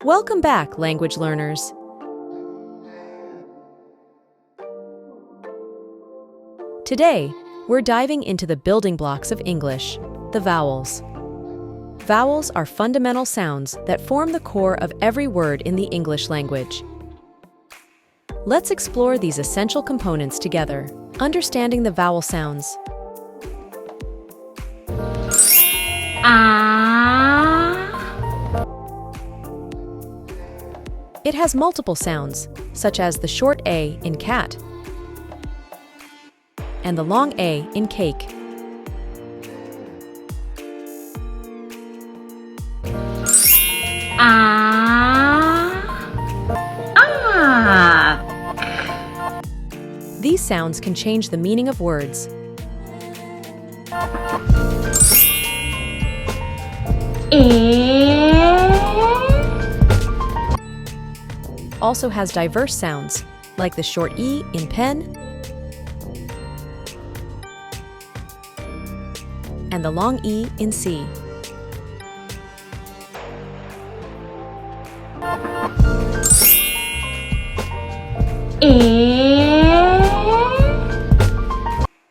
Welcome back, language learners. Today, we're diving into the building blocks of English, the vowels. Vowels are fundamental sounds that form the core of every word in the English language. Let's explore these essential components together, understanding the vowel sounds. It has multiple sounds, such as the short A in cat and the long A in cake. These sounds can change the meaning of words. Also has diverse sounds, like the short E in pen and the long E in C.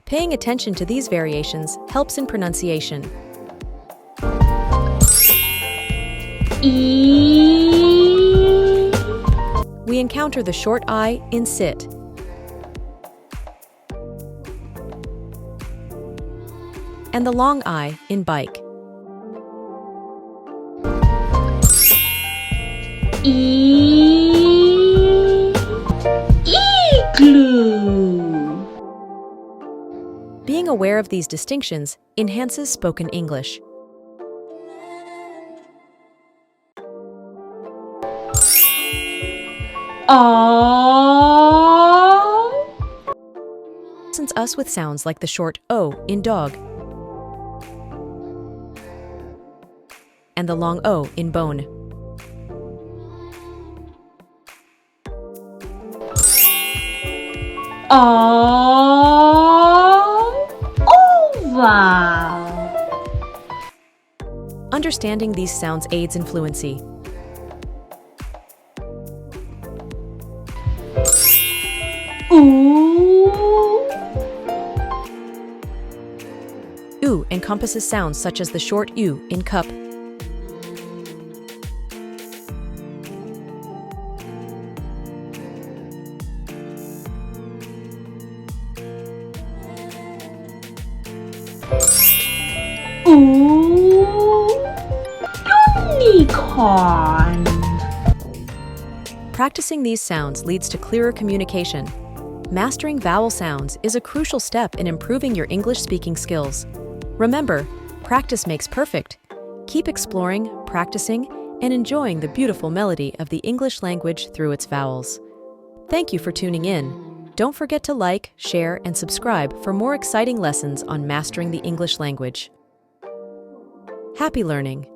Paying attention to these variations helps in pronunciation. We encounter the short I in sit and the long I in bike. Being aware of these distinctions enhances spoken English. Listens us with sounds like the short O in dog and the long O in bone. Understanding these sounds aids in fluency. Oo encompasses sounds such as the short U in cup unicorn. Practicing these sounds leads to clearer communication. Mastering vowel sounds is a crucial step in improving your English-speaking skills. Remember, practice makes perfect. Keep exploring, practicing, and enjoying the beautiful melody of the English language through its vowels. Thank you for tuning in. Don't forget to like, share, and subscribe for more exciting lessons on mastering the English language. Happy learning!